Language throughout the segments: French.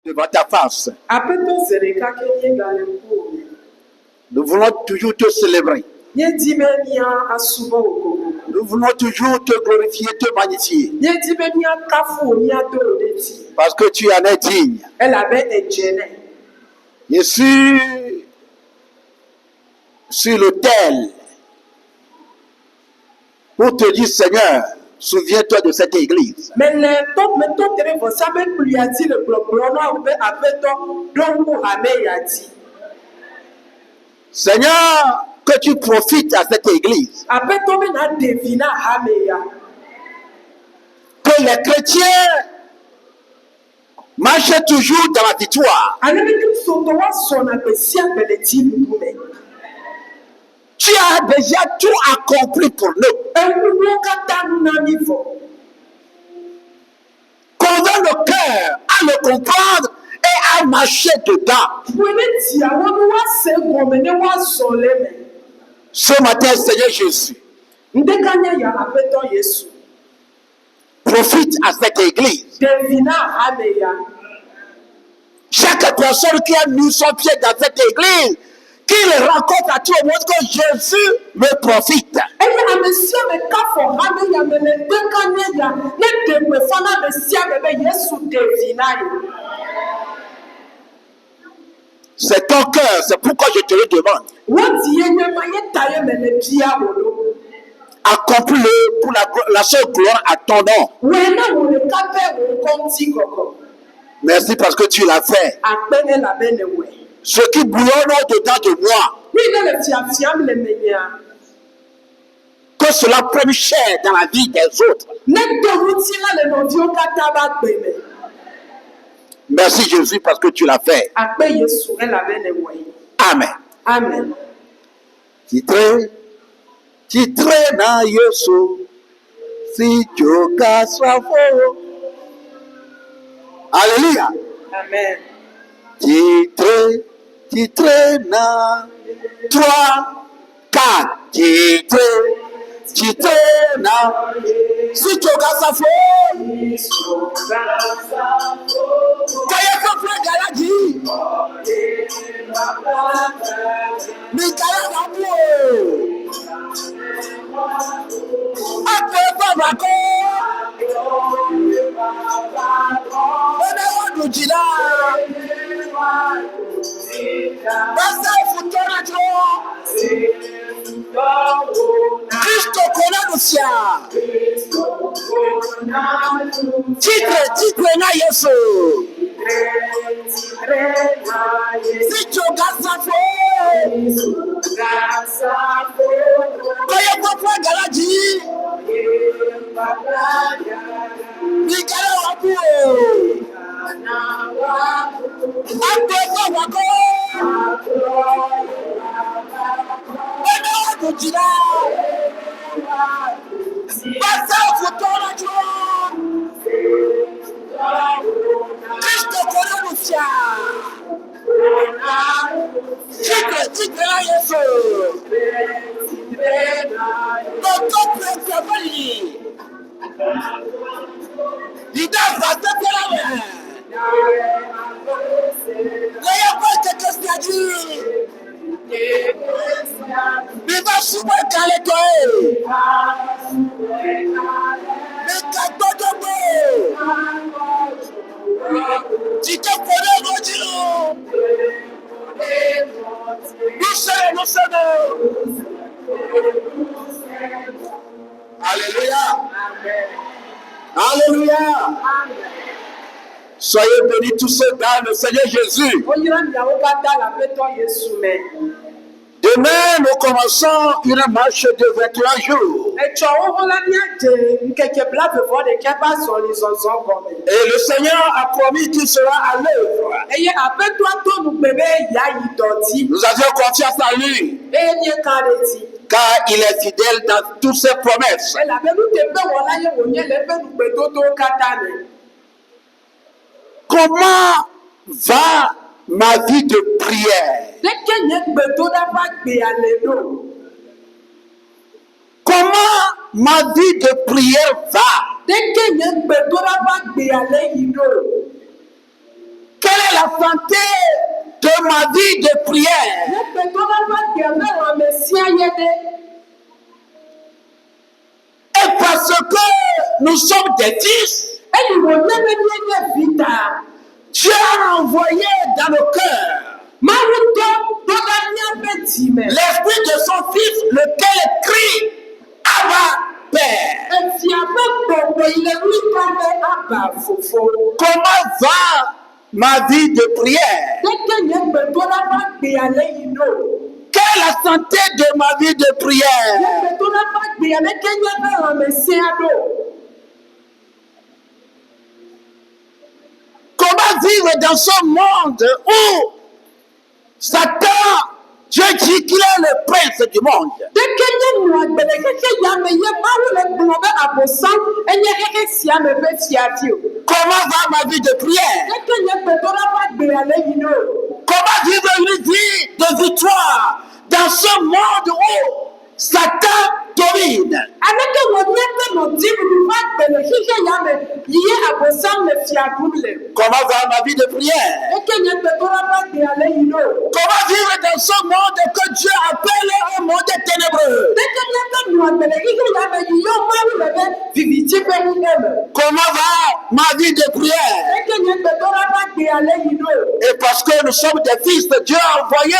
devant ta face. Nous voulons toujours te célébrer. Nous voulons toujours te glorifier, te magnifier. Parce que tu en es digne. Je suis sur l'autel pour te dire, Seigneur, souviens-toi de cette église. Seigneur, que tu profites à cette église. Que les chrétiens marchent toujours dans la victoire. Tu as déjà tout accompli pour nous. Convainc le cœur à le comprendre et à marcher dedans. Ce matin, Seigneur Jésus, profite à cette église. Chaque personne qui a mis son pied dans cette église, qu'il rencontre à tout le monde que Jésus me profite. C'est ton cœur, c'est pourquoi je te le demande. Accomplis-le pour la seule gloire à ton nom. Merci parce que tu l'as fait. Ce qui bouillonne au-dedans de moi, que cela prenne chair dans la vie des autres. Merci Jésus parce que tu l'as fait. Amen. Amen. Titre na Yesu si joka safo. Alléluia. Amen. Titre na 3, 4. Titre na si joka safo. Kaya ko galaji. Mikaya nabu. Ape baba ko. Ona wadujila. Basa futora jo. Cristo konanusia. Titre na Yesu. Si choga safo. Kaya kwa galaji. Mikaya wabu. Ape baba ko. Ona wadujila. Basa futora jo. Cristo konanusia. Titre na Yesu. Toto presevali. Ida vata pelawe. Kaya kwa tekestiaji. Biba super kaleto. Bika totobo. Tito kore gojiro. Nous sommes. Alléluia. Alléluia. Soyez bénis tous ceux dans le Seigneur Jésus. Demain, nous commençons une marche de 21 jours. Et le Seigneur a promis qu'il sera à l'œuvre. Nous avions confiance en lui. Car il est fidèle dans toutes ses promesses. Comment va ma vie de prière? Comment ma vie de prière va? Quelle la santé de ma vie de prière. Et parce que nous sommes des fils, Dieu a envoyé dans le cœur l'esprit de son fils, lequel crie Abba, Père. Comment va ma vie de prière? Quelle est la santé de ma vie de prière? Comment vivre dans ce monde où Satan, Dieu dit qu'il est le prince du monde? Comment va ma vie de prière? Comment vivre une vie de victoire dans ce monde où Satan domine? Comment va ma vie de prière? Comment vivre dans ce monde que Dieu appelle un monde ténébreux? Comment va ma vie de prière? Et parce que nous sommes des fils de Dieu, a envoyé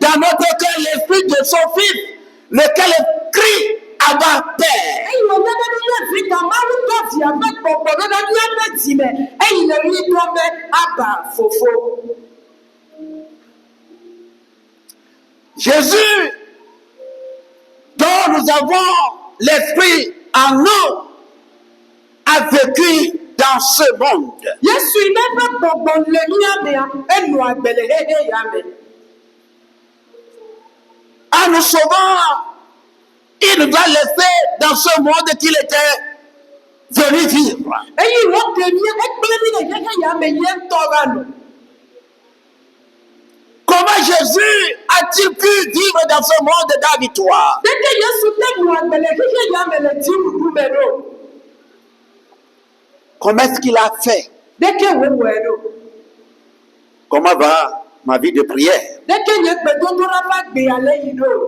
dans notre cœur l'esprit de son fils, lequel crie Abba, Père. Jésus, dont nous avons l'esprit en nous, a vécu dans ce monde. En nous sauvant, il nous a laissé dans ce monde qu'il était venu vivre. Comment Jésus a-t-il pu vivre dans ce monde de la victoire? Comment est-ce qu'il a fait? Comment va ma vie de prière?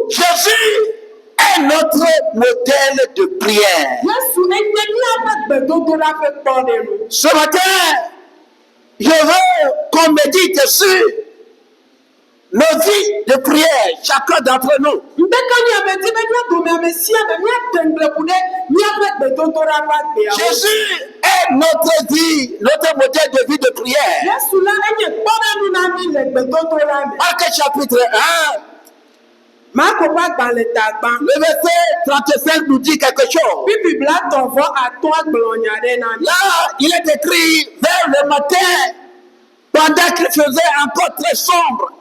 Jésus est notre modèle de prière. Ce matin, je veux qu'on médite sur nos vies de prière, chacun d'entre nous. Jésus est notre vie, notre modèle de vie de prière. Marc chapitre 1, le verset 35 nous dit quelque chose. Là, il est écrit vers le matin, pendant qu'il faisait encore très sombre,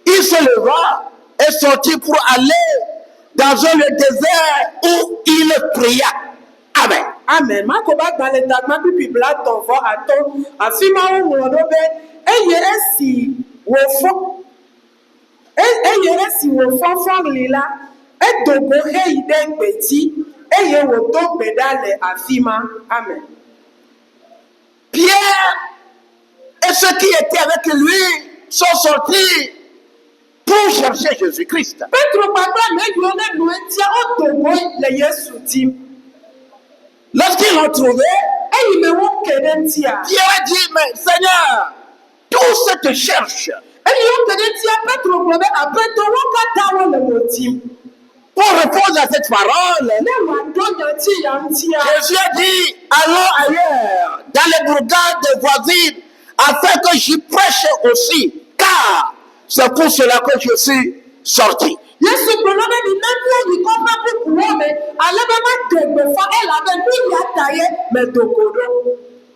il se leva et sortit pour aller dans le désert où il pria. Amen. Amen. Pierre et ceux qui étaient avec lui sont sortis pour chercher Jésus-Christ. Lorsqu'ils l'ont trouvé, Pierre a dit, mais Seigneur, tous te cherchent. Pour répondre à cette parole, Jésus a dit, allons ailleurs, dans les bourgades voisines, afin que j'y prêche aussi, car c'est pour cela que je suis sorti.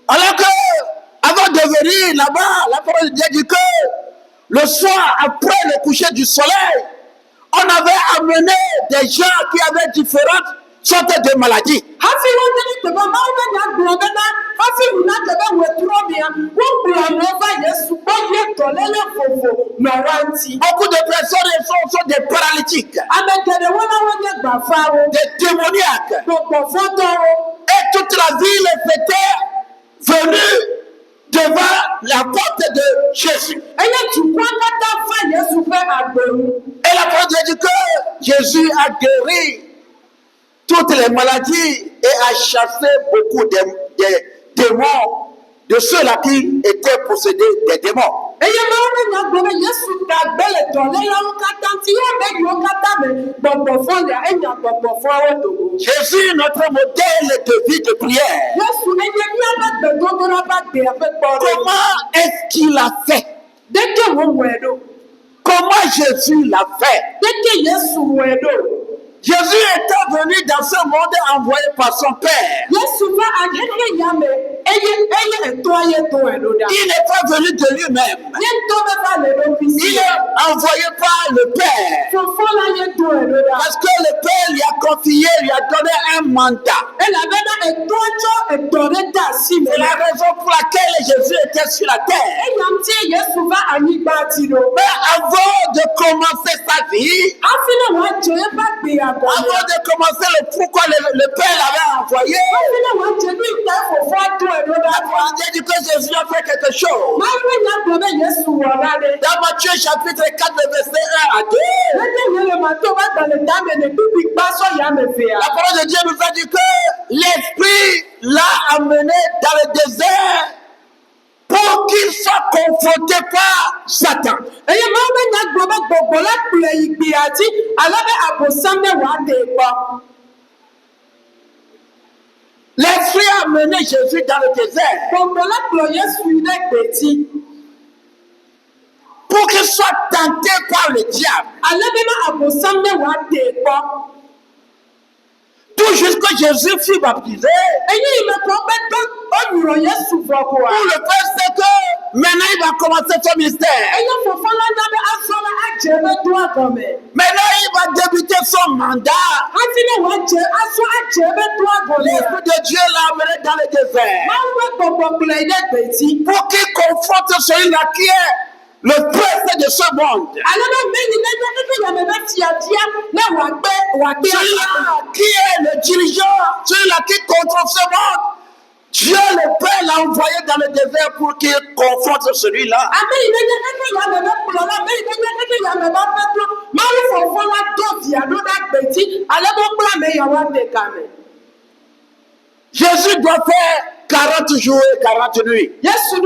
Alors que, avant de venir là-bas, la parole de Dieu dit que le soir, après le coucher du soleil, on avait amené des gens qui avaient différentes sortes de maladies. Beaucoup de personnes sont des paralytiques, des démoniaques. Et toute la ville était venue devant la porte de Jésus. Et la parole de Dieu dit que Jésus a guéri toutes les maladies et a chassé beaucoup de démons de ceux-là qui étaient possédés des démons. Jésus est notre modèle de vie de prière. Comment est-ce qu'il a fait? Comment Jésus l'a fait? Jésus était venu dans ce monde envoyé par son Père. Il n'est pas venu de lui-même. Il est envoyé par le Père. Parce que le Père lui a confié, lui a donné un mandat. C'est la raison pour laquelle Jésus était sur la terre. Mais avant de commencer sa vie, avant de commencer le pourquoi le Père l'avait envoyé, la parole dit que Jésus a fait quelque chose. Dans Matthieu chapitre 4, verset 1 à 2, la parole de Dieu nous a dit que l'Esprit l'a amené dans le désert pour qu'il soit confronté par Satan. L'Esprit a amené Jésus dans le désert pour qu'il soit tenté par le diable. Tout jusqu'à Jésus fut baptisé. Pour le Père, c'est que maintenant il va commencer son ministère. Maintenant il va débuter son mandat. L'Esprit de Dieu l'a amené dans le désert pour qu'il confronte celui-là qui est le prince de ce monde. Celui-là qui est le dirigeant, celui-là qui contrôle ce monde. Dieu le Père l'a envoyé dans le désert pour qu'il confronte celui-là. Jésus doit faire 40 jours et 40 nuits. 40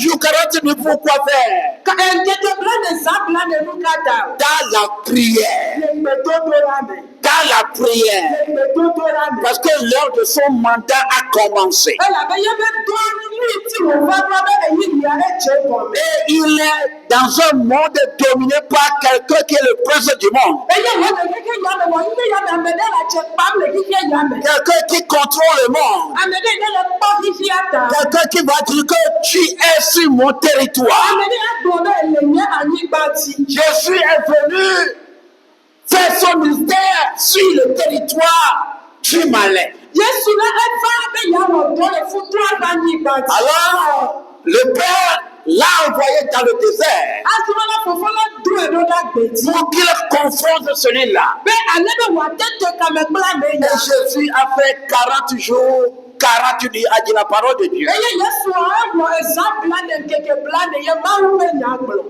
jours, 40 nuits, pourquoi faire? Dans la prière. Dans la prière. Parce que l'heure de son mandat a commencé. Et il est dans un monde dominé par quelqu'un qui est le prince du monde. Quelqu'un qui contrôle le monde. Quelqu'un qui va dire que tu es sur mon territoire. Jésus est venu faire son ministère sur le territoire du malin. Alors, le Père l'a envoyé dans le désert pour qu'il confronte celui-là. Et Jésus a fait 40 jours, 40 nuits, a dit la parole de Dieu.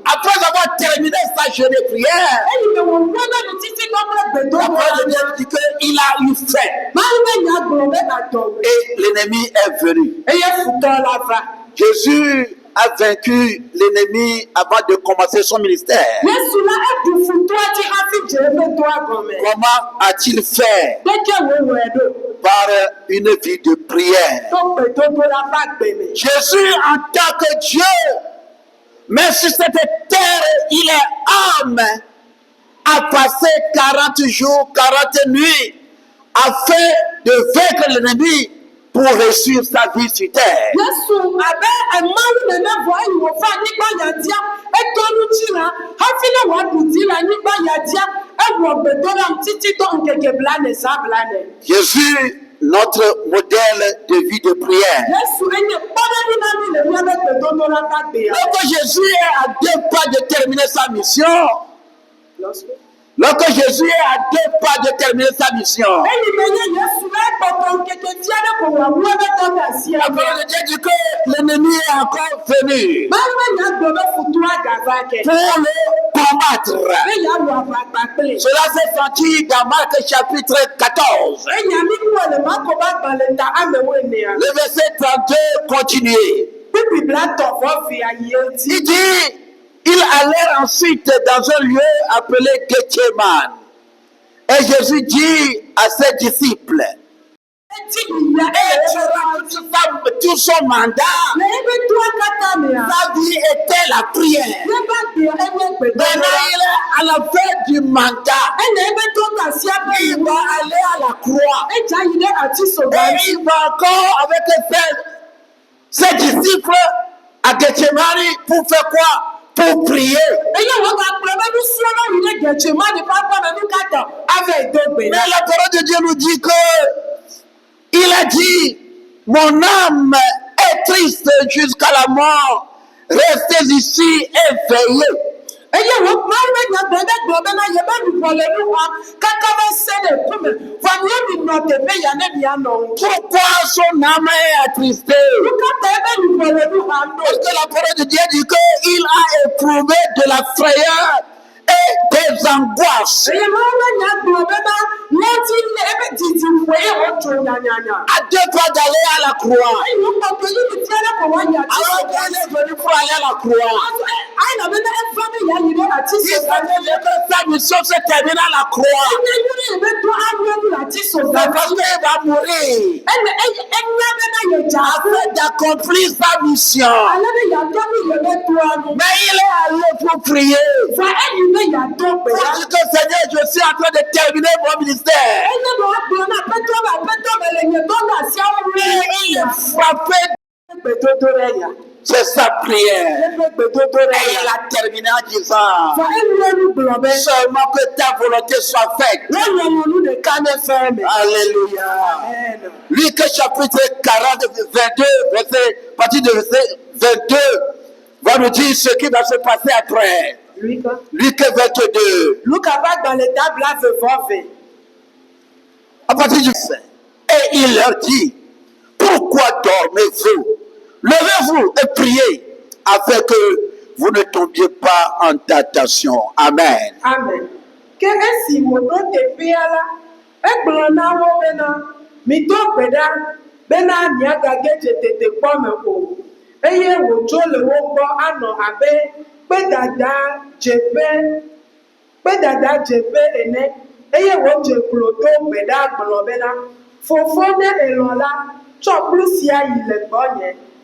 Après avoir terminé sa journée de prière, la parole de Dieu dit qu'il a eu faim. Et l'ennemi est venu. Jésus a vaincu l'ennemi avant de commencer son ministère. Comment a-t-il fait? Par une vie de prière. Jésus, en tant que Dieu, mais sur cette terre, il est homme, a passé 40 jours, 40 nuits, afin de vaincre l'ennemi pour réussir sa vie sur terre. Jésus, notre modèle de vie de prière. Lorsque Jésus est à 2 pas de terminer sa mission, Lorsque Jésus est à 2 pas de terminer sa mission, la parole de Dieu dit que l'ennemi est encore venu pour le combattre. Cela s'est senti dans Marc chapitre 14. Le verset 32 continue. Il dit, ils allèrent ensuite dans un lieu appelé Gethsemane. Et Jésus dit à ses disciples, tout son mandat, sa vie était la prière. Maintenant, il est à la fin du mandat. Il va aller à la croix. Et il va encore avec ses disciples à Gethsemane pour faire quoi? Pour prier. Mais la parole de Dieu nous dit que il a dit, mon âme est triste jusqu'à la mort. Restez ici et veillez. Pourquoi son âme est attristée? Parce que la parole de Dieu dit qu'il a éprouvé de la frayeur et des angoisses. À 2 pas d'aller à la croix. Alors qu'elle est venue pour aller à la croix. Il savait que sa mission se termine à la croix. C'est parce qu'il va mourir afin d'accomplir sa mission. Mais il est allé pour prier. Parce que Seigneur, je suis en train de terminer mon ministère. Il est frappé. C'est sa prière. Et il a terminé en disant, seulement que ta volonté soit faite. Alléluia. Luc chapitre 40, 22, à partir de verset 22, va nous dire ce qui va se passer après. Luc 22. À partir du verset. Et il leur dit, pourquoi dormez-vous? Levez-vous et priez afin que vous ne tombiez pas en tentation. Amen. Amen.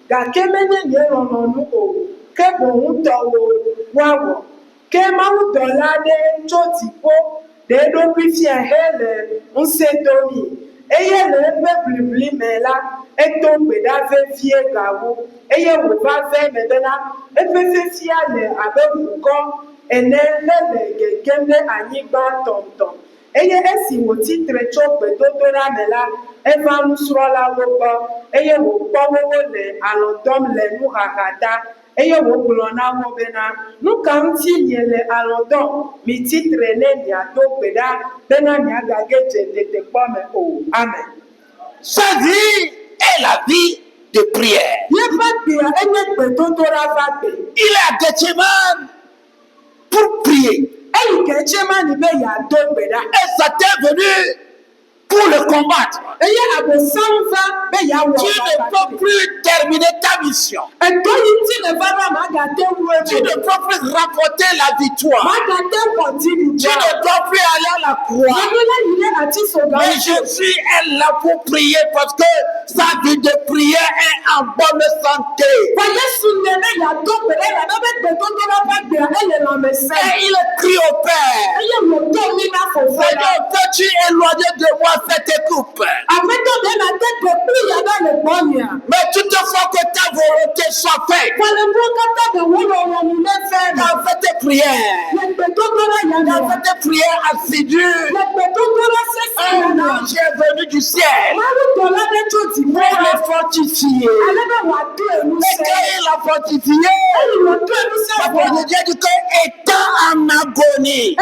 Gake menye nye lɔlɔnu o, ke boŋ ŋutɔ wo woawɔ. Ke mawudɔla ɖe tso dziƒo ɖe eɖokui fia hele ŋusẽ domi. Eye le eƒe ʋliʋli me la, edo gbe ɖa vevie gawu. Eye wòva ve me bena eƒe fefia le abe ʋukɔ ene hele gegem ɖe anyigba tɔmtɔm. Eye esi wòtsitre tso gbedodoɖa me la, eva nusrɔ̃lawo gbɔ, eye wòkpɔ wo le alɔ dɔm le nuhaha ta, eye wògblɔ na wo bena, nu ka ŋuti miele alɔ dɔm, mitsitre ne miado gbe ɖa bena miagage dze tetekpɔ me o. Amen. Sa vie est la vie de prière. Yeƒe gbea enye gbedodoɖa va gbe. Il est à Gethsemane pour prier. Et Gethsemane be yado gbe ɖa. Et Satan est venu pour le combattre. Tu ne peux plus terminer ta mission. Tu ne peux plus rapporter la victoire. Tu ne peux plus aller à la croix. Mais Jésus est là pour prier parce que sa vie de prière est en bonne santé. Et il crie au Père. Seigneur, peux-tu éloigner de moi cette coupe? Mais toutefois que ta volonté soit faite. Dans cette prière, dans cette prière assidue, un ange est venu du ciel pour le fortifier. Et quand il l'a fortifié, la parole de Dieu dit qu'étant en agonie,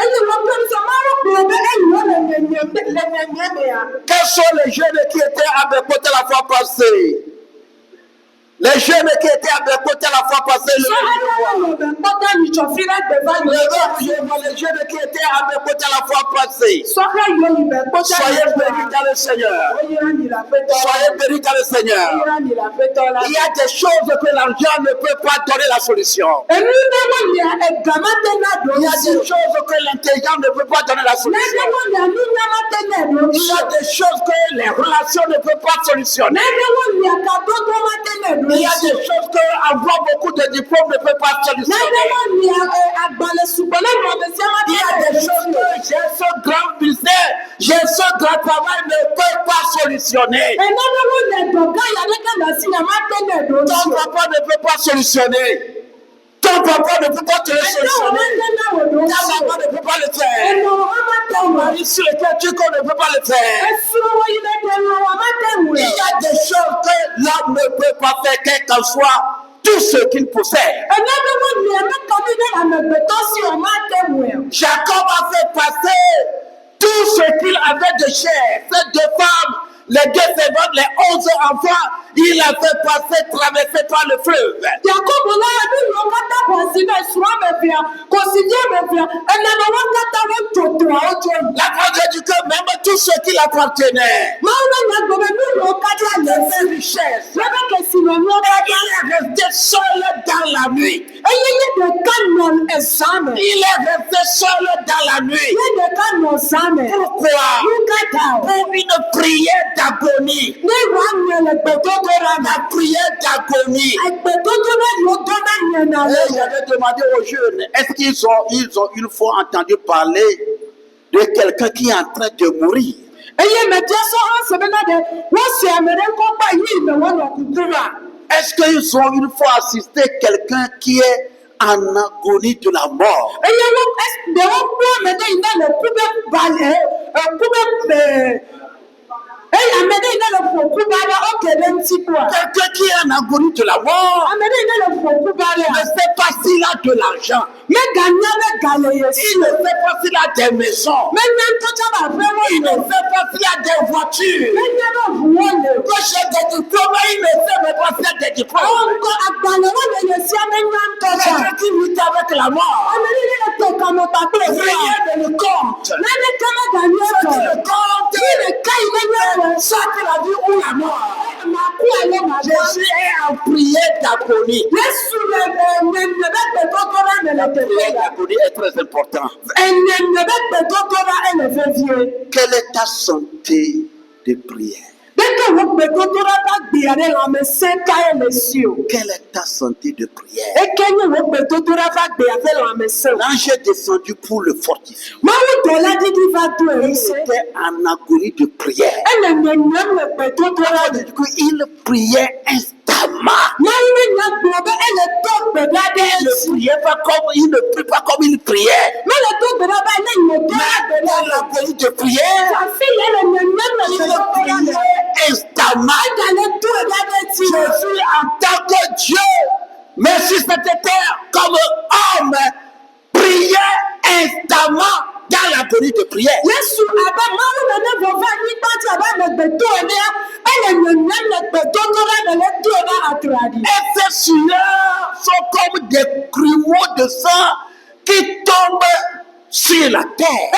quels sont les jeunes qui étaient à mes côtés la fois passée? Les jeunes qui étaient à mes côtés la fois passée, les jeunes qui étaient à mes côtés la fois passée, soyez bénis dans le Seigneur. Soyez bénis dans le Seigneur. Il y a des choses que l'argent ne peut pas donner la solution. Il y a des choses que l'intelligence ne peut pas donner la solution. Il y a des choses que les relations ne peuvent pas solutionner. Il y a des choses que avoir beaucoup de diplômes ne peut pas solutionner. Il y a des choses que j'ai ce grand business, j'ai ce grand travail ne peut pas solutionner. Ton papa ne peut pas solutionner. Ton papa ne peut pas te le solutionner. Ta maman ne peut pas le faire. Ton mari sur lequel tu connais ne peut pas le faire. Il y a des choses que l'homme ne peut pas faire, quel qu'en soit tout ce qu'il possède. Jacob a fait passer tout ce qu'il avait de chair, ces deux femmes, les deux servantes, les 11 enfants, il a fait passer, traverser par le fleuve. La parole dit que même tout ce qui l'appartenait, ses richesses, il est resté seul dans la nuit. Il est resté seul dans la nuit. Pourquoi? Pour une prière d'agonie. La prière d'agonie. J'avais demandé aux jeunes, est-ce qu'ils ont une fois entendu parler de quelqu'un qui est en train de mourir? Est-ce qu'ils ont une fois assisté quelqu'un qui est en agonie de la mort? Quelqu'un qui est en agonie de la mort ne sait pas s'il a de l'argent. Il ne sait pas s'il a des maisons. Il ne sait pas s'il a des voitures. Quand j'ai des diplômes, il ne sait même pas s'il a des diplômes. Quelqu'un qui lutte avec la mort, rien ne le compte. Ce qui le compte, soit que la vie ou la mort. Jésus est en prière d'agonie. La prière d'agonie est très importante. Quelle est ta santé de prière? Quelle est ta santé de prière? L'ange est descendu pour le fortifier. Il était en agonie de prière. Il priait instamment. Il ne prie pas comme il priait. Mais dans l'agonie de prière, il priait instamment. Jésus en tant que Dieu, mais sur cette terre comme homme, priait instamment dans l'agonie de prière. Et ces sueurs sont comme des grumeaux de sang qui tombent sur la terre.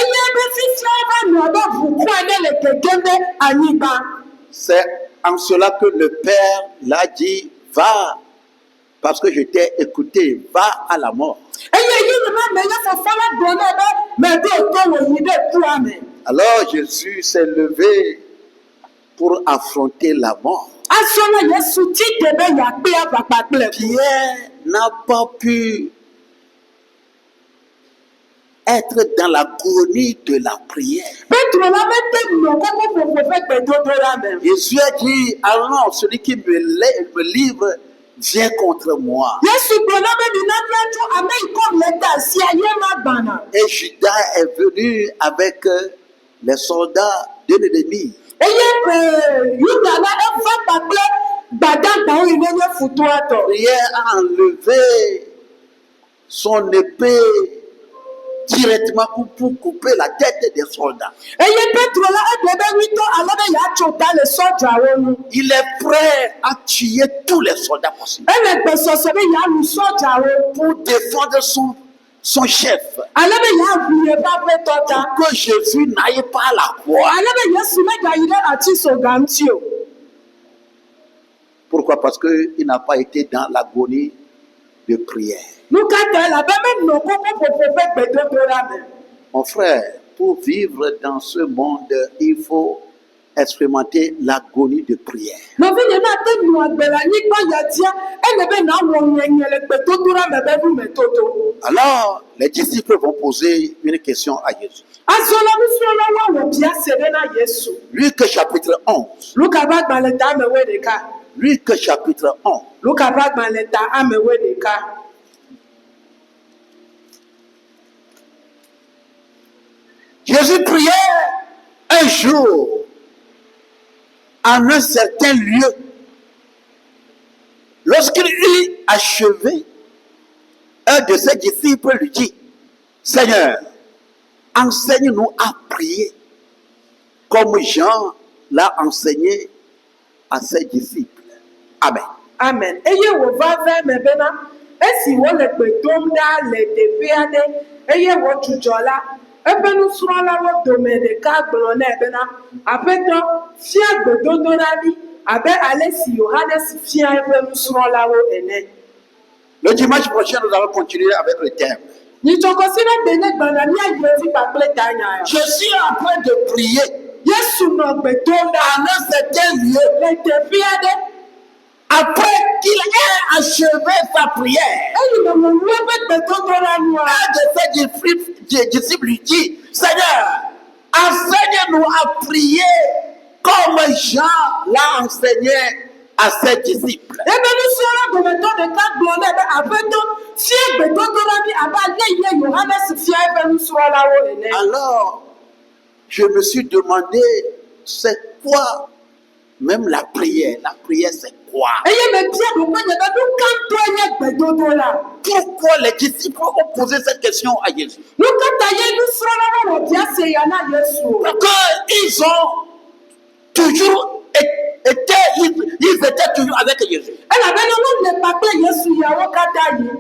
C'est en cela que le Père l'a dit, va, parce que je t'ai écouté, va à la mort. Alors Jésus s'est levé pour affronter la mort. Pierre n'a pas pu être dans l'agonie de la prière. Jésus a dit, allons, celui qui me livre vient contre moi. Yesu gbɔna bɛ nina bɛ tso ame yi kɔ le ta si aye ma gbana. Et Judas est venu avec les soldats de l'ennemi. Eye Yuda la eva kpakple gbadagbawo yi ne nye futoa tɔ. Prière a enlevé son épée directement pour couper la tête des soldats. Eye Petro la eɖe bɛ witɔ alo bɛ yeatso ta le sɔdzawo ŋu. Il est prêt à tuer tous les soldats possibles Ele gbesɔsɔ be yealu sɔdzawo. pour défendre son chef. Ale be yeaʋu yeƒe aƒetɔ ta. Que Jésus n'aille pas à la croix. Ale be Yesu megayi ɖe atisoga ŋuti o. Pourquoi? Parce qu'il n'a pas été dans l'agonie de prière. Nu ka ta elabe menɔ koko ƒoƒo ƒe gbedodoɖa me. Mon frère, pour vivre dans ce monde, il faut expérimenter l'agonie de prière. Nɔvinye na te nu agbe le anyigba ya dia, ele be nawɔ nyenye le gbedodoɖa me be numetoto. Alors, les disciples vont poser une question à Jésus. Azɔ la nusrɔ̃lawo awɔ bia se ɖe na Yesu. Luc chapitre 11. Luka ƒe agbalẽ ta ame 11. Luc chapitre 11. Luka ƒe agbalẽ ta ame 11. Jésus priait un jour en un certain lieu. Lorsqu'il eut achevé, un de ses disciples lui dit, Seigneur, enseigne-nous à prier, comme Jean l'a enseigné à ses disciples. Amen. Amen. Eye wòva ve me bena esi wole gbe dom ɖa le teƒe aɖe eye wòdzudzɔ la, eƒe nusrɔ̃lawo dome ɖeka gblɔ nɛ bena Aƒetɔ fia gbedodoɖa ɖi abe ale si Yohanes fia eƒe nusrɔ̃lawo ene. Le dimanche prochain, nous allons continuer avec le thème. Nyitsɔkɔsi ɖe gbe ne gbana míayi edzi kpakple tanya ya. Je suis en train de prier Yesu nɔ gbe dom ɖa dans un certain lieu. le teƒe aɖe. Après qu'il ait achevé sa prière, Eyi le wɔwu eƒe gbedodoɖa nua. un de ses disciples lui dit, Seigneur, enseigne-nous à prier comme Jean l'a enseigné à ses disciples. Ebe nusrɔ̃la dometɔ ɖeka gblɔ nɛ be Aƒetɔ fia gbedodoɖa ɖi abe ale yi Yohanes fia eƒe nusrɔ̃lawo ene. Alors, je me suis demandé, c'est quoi même la prière? La prière, c'est quoi? Eye me bia ɖokpe nye be nu ka ŋutɔe nye gbedodoɖa. Pourquoi les disciples ont posé cette question à Jésus? Nu ka ta ye nusrɔ̃lawo wɔ bia se ya na Yesu? Parce qu'ils ont toujours été, ils étaient toujours avec Jésus. Elabena wole kpakple Yesu yawo katã yi.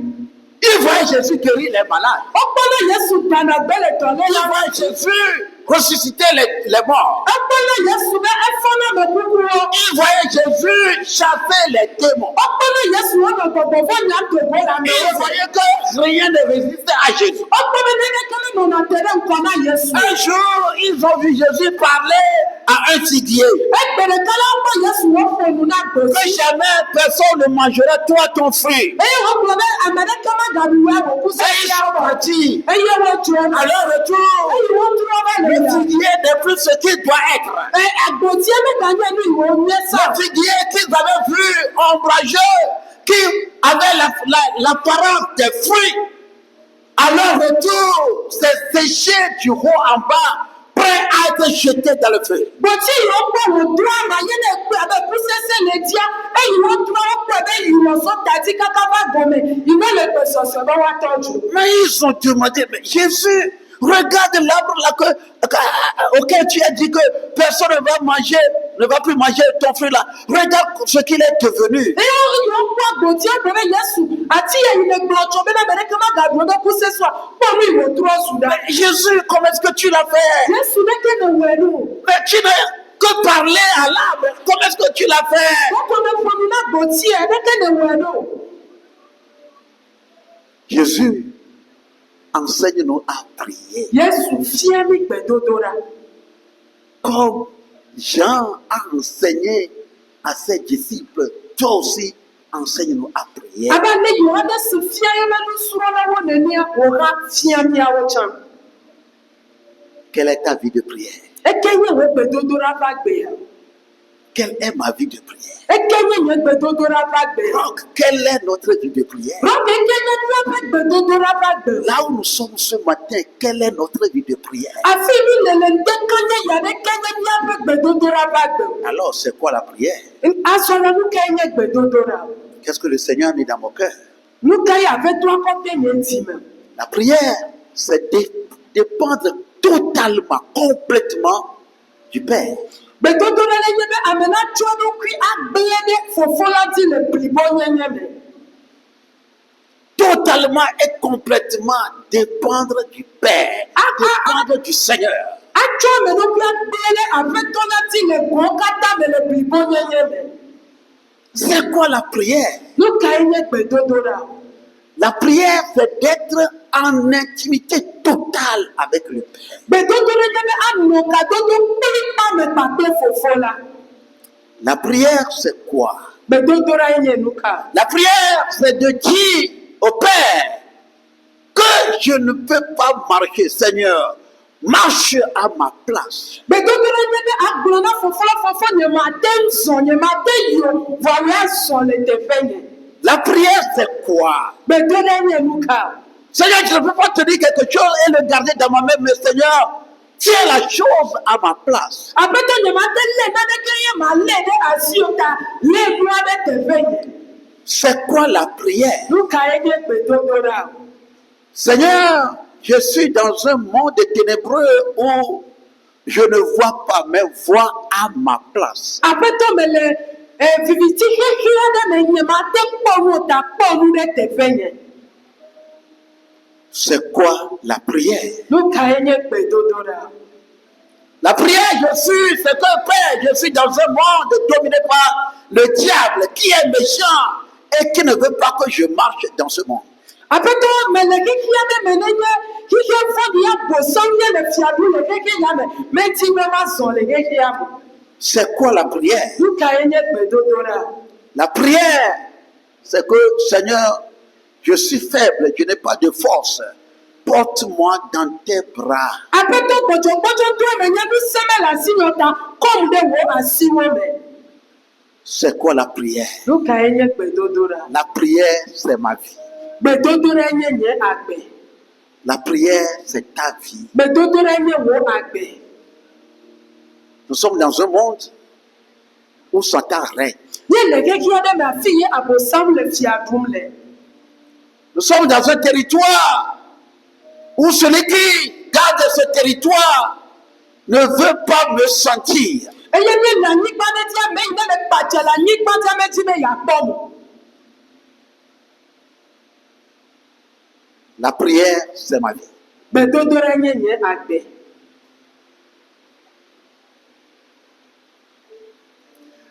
Ils voyaient Jésus guérir les malades. Wokpɔna Yesu gbana gbe le dɔle Ils la. voyaient Jésus ressusciter les morts. Wokpɔna Yesu be efɔna me kukuwo. Ils voyaient Jésus chasser les démons. Wokpɔna Yesu wonɔ gbɔgbɔ vɔ nyam to bo la me. Ils voyaient que rien ne résistait à Jésus. Wokpɔna neneke ne nɔna te ɖe ŋkɔ na Yesu. Un jour, ils ont vu Jésus parler à un figuier. Egbe ɖeka la wokpɔ Yesu woƒo nu na Que gbevi. jamais personne ne mangerait toi ton fruit. Eye wogblɔ be ame ɖeke megaɖu wɔ abɔkusi Et ils sia sont o. partis. Eye wotrɔ. À leur retour, Eye wotrɔ va le le ya. figuier n'est plus ce qu'il doit être. Agbotie meganye nu yi wònye sa. Le figuier qu'ils avaient vu ombrageux, qui avait l'apparence des fruits, à leur retour, c'est séché du haut en bas, prêt à être jeté dans le feu. Gboti yi wokpɔ wòdro ama ye ne kpe abe kusese le dia eye wotrɔ wokpɔ be yi wòzɔ tati kaka va gɔme yi me le gbesɔsɔ be woatɔ dzo. Mais ils ont demandé, mais Jésus, regarde l'arbre là auquel tu as dit que personne ne va plus manger ton fruit là. Regarde ce qu'il est devenu. Eye wokpɔ gboti egbe be Yesu ati ye yi le gblɔ tso be ne ame ɖeke magaɖu be kusesɔa kpɔ nu yi wòtrɔ zu ɖa. Jésus, comment est-ce que tu l'as fait? Yesu ɖeke ne wɔe nu. Mais tu n'as que parlé à l'arbre. Comment est-ce que tu l'as fait? Wokɔ me ƒo nu na gbotia ɖeke ne wɔe nu. Jésus, enseigne-nous à prier. Yesu fia mi gbedodoɖa. Comme Jean a enseigné à ses disciples, toi aussi, enseigne-nous à prier. Abe ne Yohanes fia yeƒe nusrɔ̃lawo nenia wòhã fia míawo tsã. Quelle est ta vie de prière? Eke nye wò gbedodoɖa ƒe agbea. quelle est ma vie de prière? Ekenye nye gbedodora va gbe. Donc, quelle est notre vie de prière? Donc ekenye nye gbedodora va gbe. Là où nous sommes ce matin, quelle est notre vie de prière? Afi mi lele ndekenye yane kenye nye gbedodora va gbe. Alors, c'est quoi la prière? Asọ̀rọ̀ nu kenye gbedodora. Qu'est-ce que le Seigneur a mis dans mon cœur? Nu ka ya ve to akote nye ntime. La prière, c'est dépendre totalement, complètement du Père. Gbedodora le nye be amena tso no kui agbe de fofo la ti le plibo nye me. Totalement et complètement dépendre du Père, dépendre du Seigneur. Atso me no kui agbe de ave to la ti le go kata me le plibo nye me. C'est quoi la prière? Nu ka nye gbedodora. La prière, c'est d'être en intimité totale avec le Père. Gbedodora nye be ano ka dodo kpiri pa me pape fofo la. La prière, c'est quoi? Gbedodora nye nu ka. La prière, c'est de dire au Père que je ne peux pas marcher, Seigneur. Marche à ma place. Gbedodora nye be agblɔ na fofo nye ma te zɔn nye ma te yɔ vɔ ya zɔn le teƒe nye. La prière, c'est quoi? Gbedodora nye nu ka. Seigneur, je ne peux pas te dire quelque chose et le garder dans ma main, mais Seigneur, tiens la chose à ma place. Aƒetɔ nye ma te lé nane ke ye ma lé ɖe asi o ta lé nua ɖe teƒe nye. C'est quoi la prière? Nu ka ye nye gbedodora. Seigneur, je suis dans un monde ténébreux où je ne vois pas, mais vois à ma place. Aƒetɔ me le viviti xexi aɖe me nye ma te kpɔ nu o ta kpɔ nu ɖe teƒe nye. C'est quoi la prière? Nu ka ye nye gbedodora. La prière, c'est que Père, je suis dans un monde dominé par le diable qui est méchant et qui ne veut pas que je marche dans ce monde. Aƒetɔ me le xexi aɖe me ne nye xixi fɔɖi abosɔm nye le fiaɖu le xexi ya me meti me ma zɔ le xexia me. C'est quoi la prière? Nu ka ye nye gbedodora. La prière, c'est que Seigneur, je suis faible, je n'ai pas de force. Porte-moi dans tes bras. Aƒetɔ gbɔdzɔgbɔdzɔ do me nye nu seme le asi nyɔ ta kɔm ɖe wò asiwo me. C'est quoi la prière? Nu ka ye nye gbedodora. La prière, c'est ma vie. Gbedodora nye nye agbe. La prière, c'est ta vie. Gbedodora nye wò agbe. Nous sommes dans un monde où Satan règne. Nye le xexi aɖe me afi ye abosam le fia ɖum le. Nous sommes dans un territoire où celui qui garde ce territoire ne veut pas me sentir. Eye nye le anyigba ɖe dzi ame yi ne le kpadze le anyigba dzi ame dzi be yeakpɔ mo. La prière, c'est ma vie. Gbedodora nye nye agbe.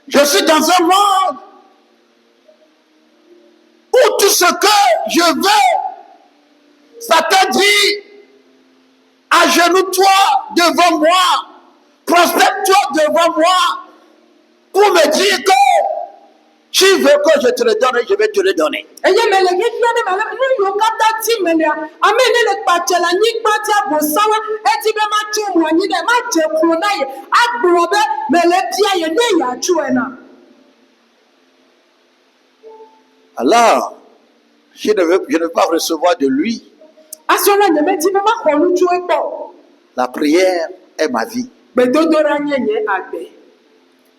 Je suis dans un monde où tout ce que je veux, Satan dit, agenouille-toi devant moi, prosterne-toi devant moi, pour me dire que tu veux que je te le donne, je vais te le donner. Eye me le xexi aɖe me ale nu yiwo katã ti me lea ame yi ne le kpadze le anyigba dzi abosawa edi be ma tso mo anyi ɖe ma dze klo na ye agblɔ be me le bia ye ne yeatsoe na. Alors, je ne veux pas recevoir de lui. Asɔla nye me di be ma xɔ nu tso egbɔ. La prière est ma vie. Gbedodora nye nye agbe.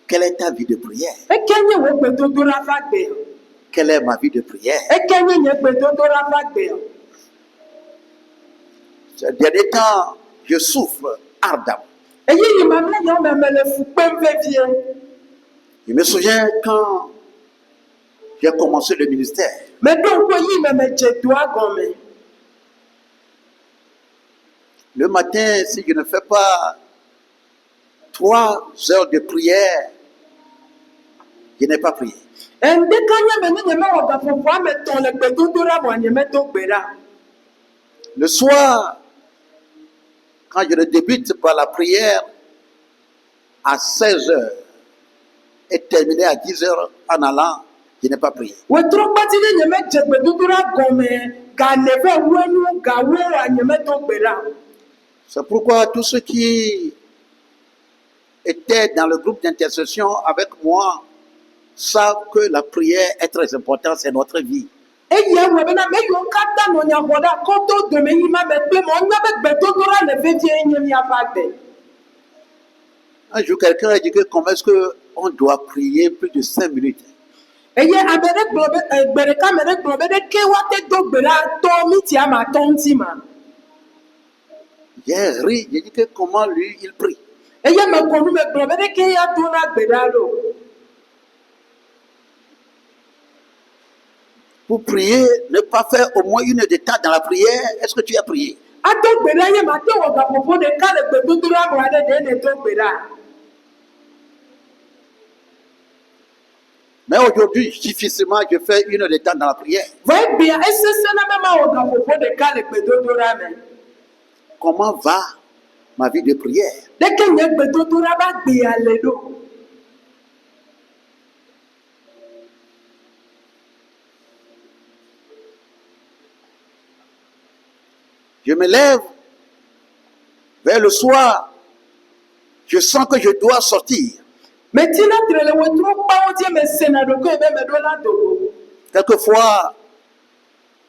Quelle est ta vie de prière? Eke nye wò gbedodora va gbe. Quelle est ma vie de prière? Eke nye nye gbedodora va gbe. Ces derniers temps, je souffre ardemment. Eyi yi mamle yawo me le fu kpem vevie. Je me souviens quand j'ai commencé le ministère. Meɖo ŋku yi me dze doa gɔme. Le matin, si je ne fais pas 3 heures de prière, je n'ai pas prié. Ndeka nye me ne nye me wɔ gaƒoƒo ame tɔ̃ le gbedodora mo nye me do gbe ɖa. Le soir, quand je le débute par la prière à 16 heures et terminé à 10 heures en allant, je n'ai pas prié. Wetrɔ gbadzi ne nye me dze gbedodora gɔme ga neve wenu ga wo nye me do gbe ɖa. C'est pourquoi tous ceux qui étaient dans le groupe d'intercession avec moi savent que la prière est très importante, c'est notre vie. eyi ewe bena me yiwo katã nɔ nyagbɔɖa kɔtɔ dome yi ma megbe ma wonya be gbedodoɖa le vevie nye miaƒe agbe. Un jour, quelqu'un a dit que comment est-ce qu'on doit prier plus de 5 minutes. Eye ame ɖe gblɔ be gbe ɖeka ame ɖe gblɔ be ɖeke woate do gbe ɖa tɔ miti ame atɔ̃ ŋuti ma. J'ai ri, j'ai dit que comment lui il prie. Eye mekɔ nu me gblɔ be ɖeke ya dona gbe ɖa ɖo. Pour prier, ne pas faire au moins 1 heure de temps dans la prière, est-ce que tu as prié? Ato gbe ɖa ye mate wɔ gaƒoƒo ɖeka le gbedodoɖa me aɖe ɖe ne do gbe ɖa. Mais aujourd'hui, difficilement, je fais 1 heure de temps dans la prière. Vɔ egbea esesẽna be mawɔ gaƒoƒo ɖeka le gbedodoɖa me. Comment va ma vie de prière? Ɖeke nye gbedodoɖa ƒe agbea le ɖo. Je me lève vers le soir, je sens que je dois sortir. Metina tre le wetro kpawo die me sena ɖokoe be me ɖo la dogo. Quelquefois,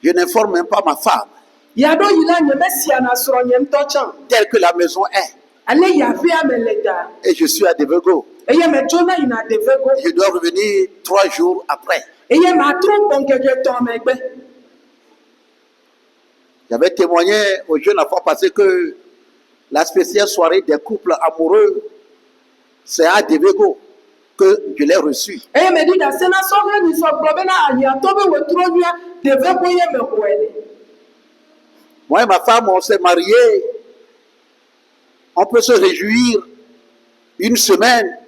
je n'informe même pas ma femme, Yaɖo yi la nye mesia na srɔ̃ nye ŋutɔ tsã. telle que la maison est. Ale yi aƒea me le da. Et je suis à Devego. Eye metsona yina Devego. Je dois revenir 3 jours après. Eye matro gbɔ ŋkeke etɔ̃ megbe. J'avais témoigné aux jeunes la fois passée que la spéciale soirée des couples amoureux, c'est à Devego que je l'ai reçu. Eye me ɖi ɖase na sɔhre ni sɔ gblɔ bena ahiãtɔ be wetro nyuia Devego ye me xɔe le. Moi et ma femme, on s'est mariés. On peut se réjouir 1 semaine,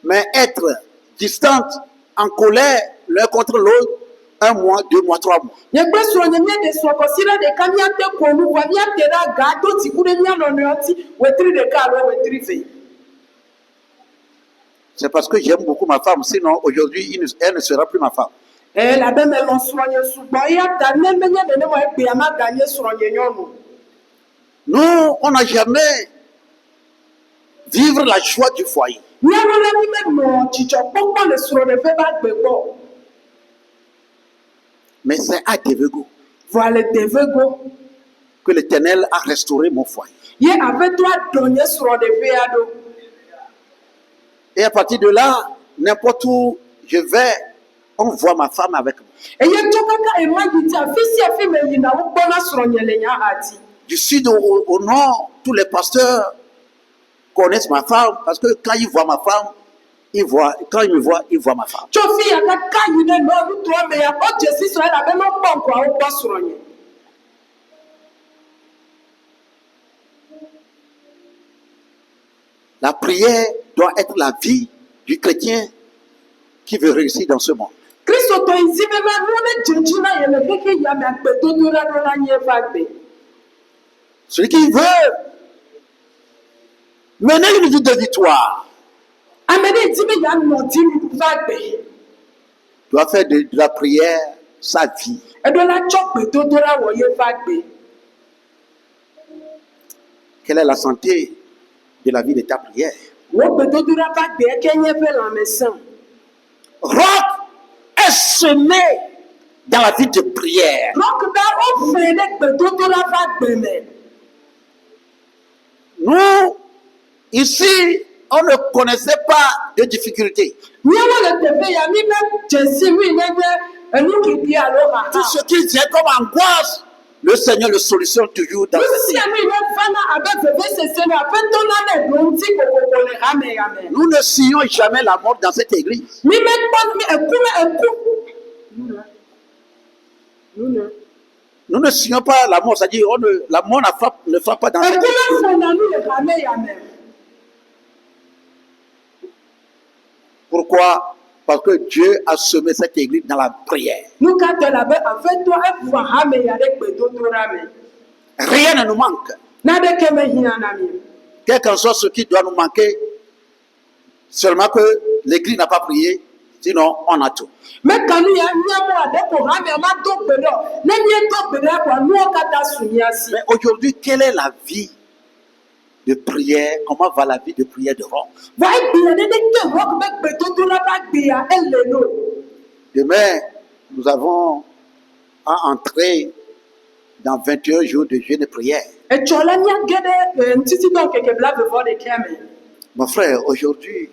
mais être distante, en colère l'un contre l'autre, 1 mois, 2 mois, 3 mois. Nye kple srɔ̃ nye mía ɖe srɔ̃ kɔsi ɖe ɖeka míate ko nu vɔa míate ɖe aga do dziku ɖe mía nɔnɔewo ŋuti wetri ɖeka alo wetri ve. C'est parce que j'aime beaucoup ma femme, sinon aujourd'hui, elle ne sera plus ma femme. Elabe melɔ̃ srɔ̃ nye sugbɔ eya ta ne menye nenema egbea maganye srɔ̃ nye nyɔnu. Nous, on n'a jamais vivre la joie du foyer. Míawo la mi menɔ dzidzɔkpɔkpɔ le srɔ̃ɖeƒe ƒe agbe gbɔ. Mais c'est à Devego Vɔa le Devego que l'Éternel a restauré mon foyer. ye aƒetɔ aɖɔ nye srɔ̃ɖeƒea ɖo. Et à partir de là, n'importe où je vais, on voit ma femme avec moi. Eye tso kaka ema yi ti afi sia afi me yina wokpɔna srɔ̃nye le nya xa dzi. Du sud au nord, tous les pasteurs connaissent ma femme parce que quand ils voient ma femme, quand ils me voient, ils voient ma femme. Tso fi ya kaka yi ɖe nɔ nutrɔ me ya kpɔ dzesi srɔ̃ elabe ne wokpɔ ŋkɔa wokpɔ srɔ̃nye. La prière doit être la vie du chrétien qui veut réussir dans ce monde. Kristotɔ yi zi be be nu ne dzedzi na ye le xexe ya me agbedodoɖa ɖo la nye va gbe. Celui qui veut mener une vie de victoire Ame ɖe di be yeanɔ dzi va gbe. doit faire de la prière sa vie. Eɖo la tsɔ gbedodoɖa wɔ ye va gbe. Quelle est la santé de la vie de ta prière? Wo gbedodoɖa va gbe eke nye ƒe lãmesẽ. Roc est semé dans la vie de prière. Rɔk be wofɛ ɖe gbedodoɖa va gbe me. Nous, ici, on ne connaissait pas de difficultés. Míawo le teƒe ya mi be dzesi wi nenye enuɖiɖi alo Tout haha. ce qui vient comme angoisse, le Seigneur le solutionne toujours dans Nu cette sia vie. nu yi vana abe vevesese me aƒetɔ la ne ɖo ŋuti kokoko le hame ya me. Nous ne sillons jamais la mort dans cette église. Mi mekpɔ mi eku me eku. Nous ne sillons pas la mort, c'est-à-dire la mort ne frappe pas dans cette Eku église. la fɔna nu le hame ya me. Pourquoi? Parce que Dieu a semé cette église dans la prière. Nu ka tɔ la be aƒetɔ evɔ hame ya ɖe gbedodoɖa me. Rien ne nous manque. Naɖeke mehiã na mi. Quel qu'en soit ce qui doit nous manquer, seulement que l'église n'a pas prié, sinon on a tout. Meka nu ya nyamɔ aɖe ko hame ma do gbe ɖɔ. Ne miedo gbe ɖa koa nuwo katã su mia si. Mais aujourd'hui, quelle est la vie de prière, comment va la vie de prière de Roch. Demain, nous avons à entrer dans 21 jours de jeûne et prière. Mon frère, aujourd'hui,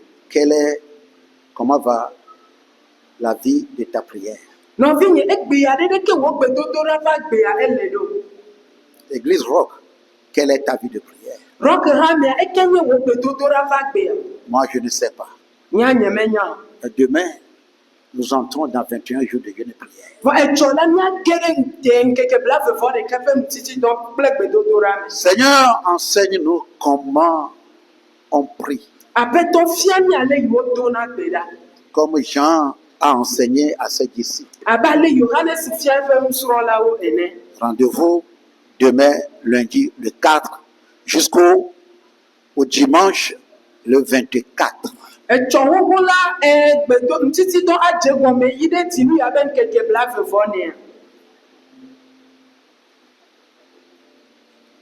comment va la vie de ta prière? Église Roch, quelle est ta vie de prière? Moi, je ne sais pas. Demain, nous entrons dans 21 jours de jeûne et prière. Seigneur, enseigne-nous comment on prie. Comme Jean a enseigné à ses disciples. Rendez-vous demain, lundi, le 4, jusqu'au dimanche, le 24.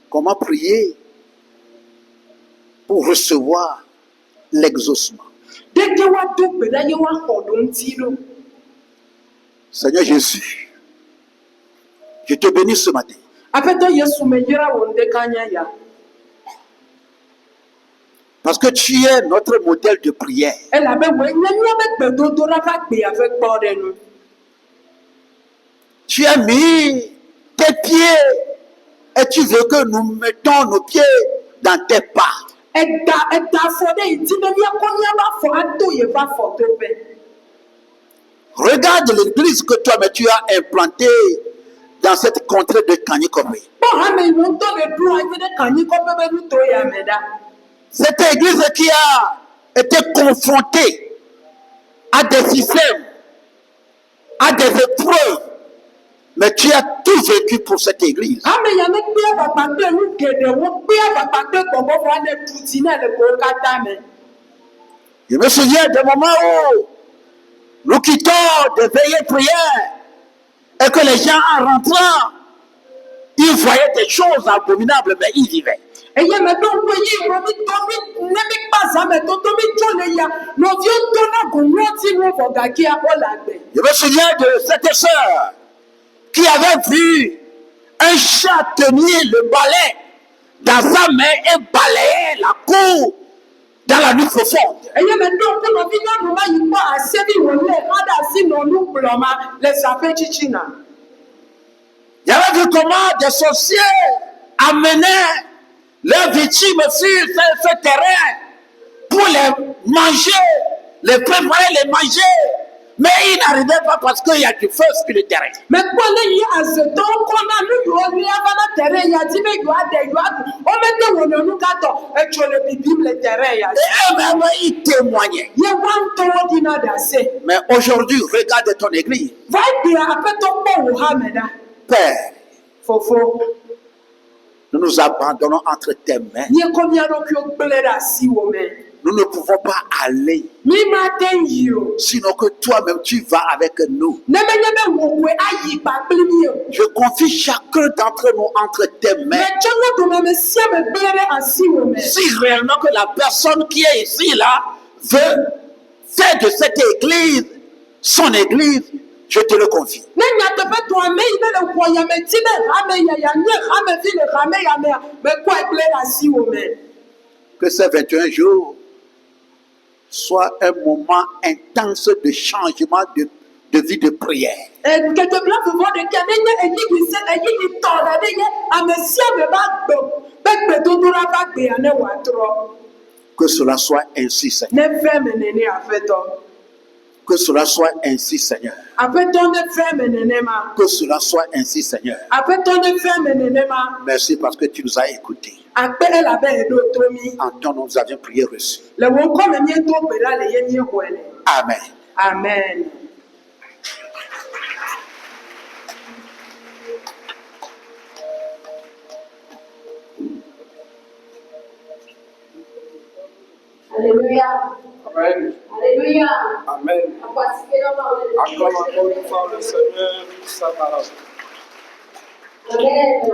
Comment prier pour recevoir l'exaucement? Seigneur Jésus, je te bénis ce matin. Parce que tu es notre modèle de prière. Tu as mis tes pieds et tu veux que nous mettons nos pieds dans tes pas. Regarde l'église que toi-même tu as implantée dans cette contrée de Kanyikome. Cette église qui a été confrontée à des systèmes, à des épreuves, mais tu as tout vécu pour cette église. Je me souviens des moments où nous quittons des veillées prières et que les gens en rentrant, ils voyaient des choses abominables, mais ils vivaient. Je me souviens de cette sœur qui avait vu un chat tenir le balai dans sa main et balayer la cour dans la nuit profonde. J'avais vu comment des sorciers amenaient leurs victimes sur ce terrain pour les manger, les préparer, les manger. Mais ils n'arrivaient pas parce qu'il y a du feu sur le terrain. Et eux-mêmes, ils témoignaient. Mais aujourd'hui, regarde ton église. Père, nous nous abandonnons entre tes mains. Nous ne pouvons pas aller. Sinon que toi-même tu vas avec nous. Je confie chacun d'entre nous entre tes mains. Si réellement que la personne qui est ici là veut faire de cette église son église, je te le confie. Que ces 21 jours soit un moment intense de changement de vie de prière. Que cela soit ainsi, Seigneur. Que cela soit ainsi, Seigneur. Que cela soit ainsi, Seigneur. Merci parce que tu nous as écoutés. En ton nom, nous avions prié reçu. Amen. Amen. Alléluia. Amen. Alléluia. Amen. Acclame encore une fois le Seigneur sa parole. Amen.